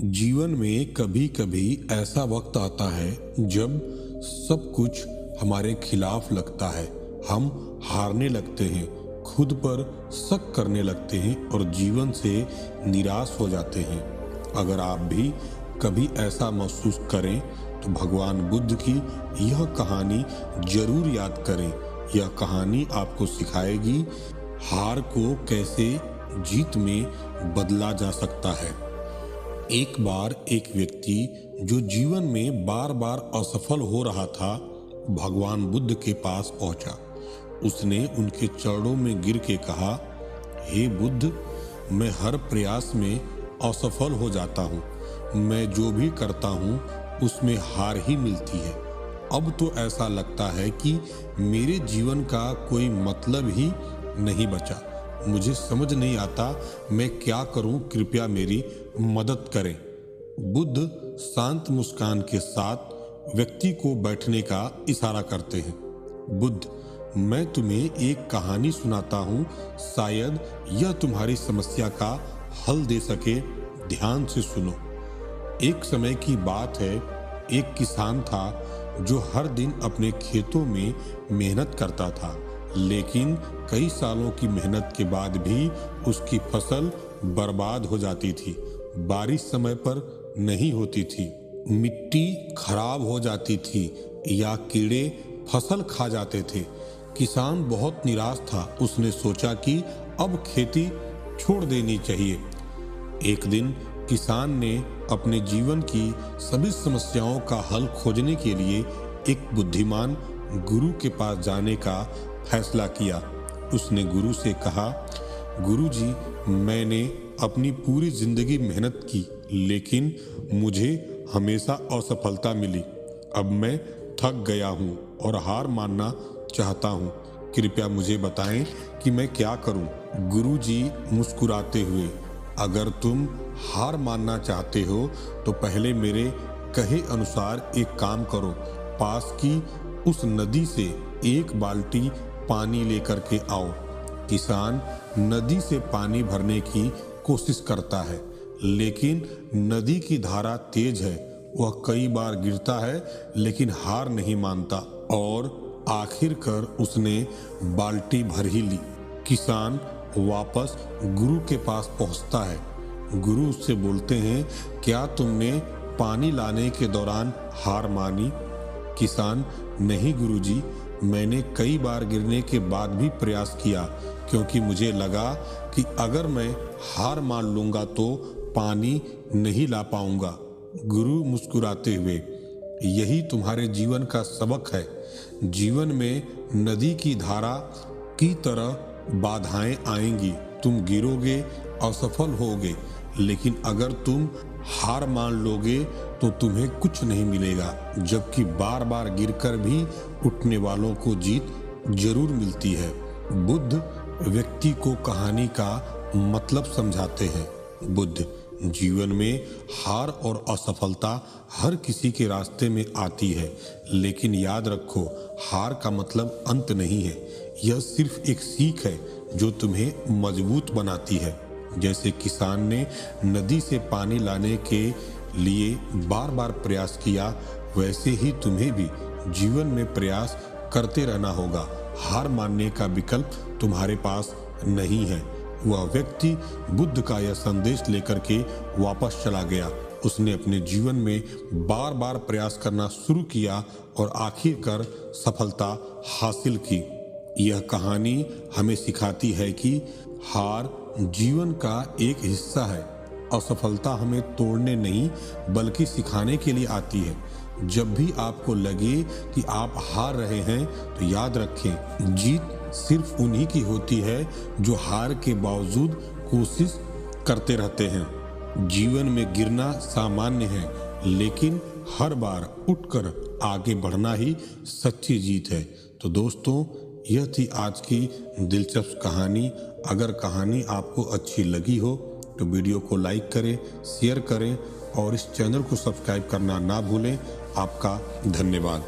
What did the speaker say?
जीवन में कभी कभी ऐसा वक्त आता है जब सब कुछ हमारे खिलाफ लगता है। हम हारने लगते हैं, खुद पर शक करने लगते हैं और जीवन से निराश हो जाते हैं। अगर आप भी कभी ऐसा महसूस करें तो भगवान बुद्ध की यह कहानी जरूर याद करें। यह कहानी आपको सिखाएगी हार को कैसे जीत में बदला जा सकता है। एक बार एक व्यक्ति जो जीवन में बार बार असफल हो रहा था, भगवान बुद्ध के पास पहुंचा। उसने उनके चरणों में गिर के कहा, हे बुद्ध, मैं हर प्रयास में असफल हो जाता हूँ। मैं जो भी करता हूँ उसमें हार ही मिलती है। अब तो ऐसा लगता है कि मेरे जीवन का कोई मतलब ही नहीं बचा। मुझे समझ नहीं आता मैं क्या करूं, कृपया मेरी मदद करें। बुद्ध शांत मुस्कान के साथ व्यक्ति को बैठने का इशारा करते हैं। बुद्ध, मैं तुम्हें एक कहानी सुनाता हूं, शायद यह तुम्हारी समस्या का हल दे सके। ध्यान से सुनो। एक समय की बात है, एक किसान था जो हर दिन अपने खेतों में मेहनत करता था, लेकिन कई सालों की मेहनत के बाद भी उसकी फसल बर्बाद हो जाती थी। बारिश समय पर नहीं होती थी, मिट्टी खराब हो जाती थी या कीड़े फसल खा जाते थे। किसान बहुत निराश था। उसने सोचा कि अब खेती छोड़ देनी चाहिए। एक दिन किसान ने अपने जीवन की सभी समस्याओं का हल खोजने के लिए एक बुद्धिमान गुरु के पास जाने का फैसला किया। उसने गुरु से कहा, गुरुजी, मैंने अपनी पूरी जिंदगी मेहनत की, लेकिन मुझे हमेशा असफलता मिली। अब मैं थक गया हूँ और हार मानना चाहता हूँ। कृपया मुझे बताएं कि मैं क्या करूँ। गुरुजी मुस्कुराते हुए, अगर तुम हार मानना चाहते हो तो पहले मेरे कहे अनुसार एक काम करो। पास की उस नदी से एक बाल्टी पानी लेकर के आओ। किसान नदी से पानी भरने की कोशिश करता है, लेकिन नदी की धारा तेज है। वह कई बार गिरता है लेकिन हार नहीं मानता और आखिरकार उसने बाल्टी भर ही ली। किसान वापस गुरु के पास पहुंचता है। गुरु उससे बोलते हैं, क्या तुमने पानी लाने के दौरान हार मानी? किसान, नहीं गुरुजी, मैंने कई बार गिरने के बाद भी प्रयास किया, क्योंकि मुझे लगा कि अगर मैं हार मान लूंगा तो पानी नहीं ला पाऊंगा। गुरु मुस्कुराते हुए, यही तुम्हारे जीवन का सबक है। जीवन में नदी की धारा की तरह बाधाएं आएंगी। तुम गिरोगे, असफल होगे, लेकिन अगर तुम हार मान लोगे तो तुम्हें कुछ नहीं मिलेगा। जबकि बार बार गिरकर भी उठने वालों को जीत जरूर मिलती है। बुद्ध व्यक्ति को कहानी का मतलब समझाते हैं। बुद्ध, जीवन में हार और असफलता हर किसी के रास्ते में आती है, लेकिन याद रखो, हार का मतलब अंत नहीं है। यह सिर्फ एक सीख है जो तुम्हें मजबूत बनाती है। जैसे किसान ने नदी से पानी लाने के लिए बार बार प्रयास किया, वैसे ही तुम्हें भी जीवन में प्रयास करते रहना होगा। हार मानने का विकल्प तुम्हारे पास नहीं है। वह व्यक्ति बुद्ध का यह संदेश लेकर के वापस चला गया। उसने अपने जीवन में बार बार प्रयास करना शुरू किया और आखिरकार सफलता हासिल की। यह कहानी हमें सिखाती है कि हार जीवन का एक हिस्सा है। असफलता हमें तोड़ने नहीं बल्कि सिखाने के लिए आती है। जब भी आपको लगे कि आप हार रहे हैं तो याद रखें, जीत सिर्फ उन्हीं की होती है जो हार के बावजूद कोशिश करते रहते हैं। जीवन में गिरना सामान्य है, लेकिन हर बार उठकर आगे बढ़ना ही सच्ची जीत है। तो दोस्तों, यह थी आज की दिलचस्प कहानी। अगर कहानी आपको अच्छी लगी हो तो वीडियो को लाइक करें, शेयर करें और इस चैनल को सब्सक्राइब करना ना भूलें। आपका धन्यवाद।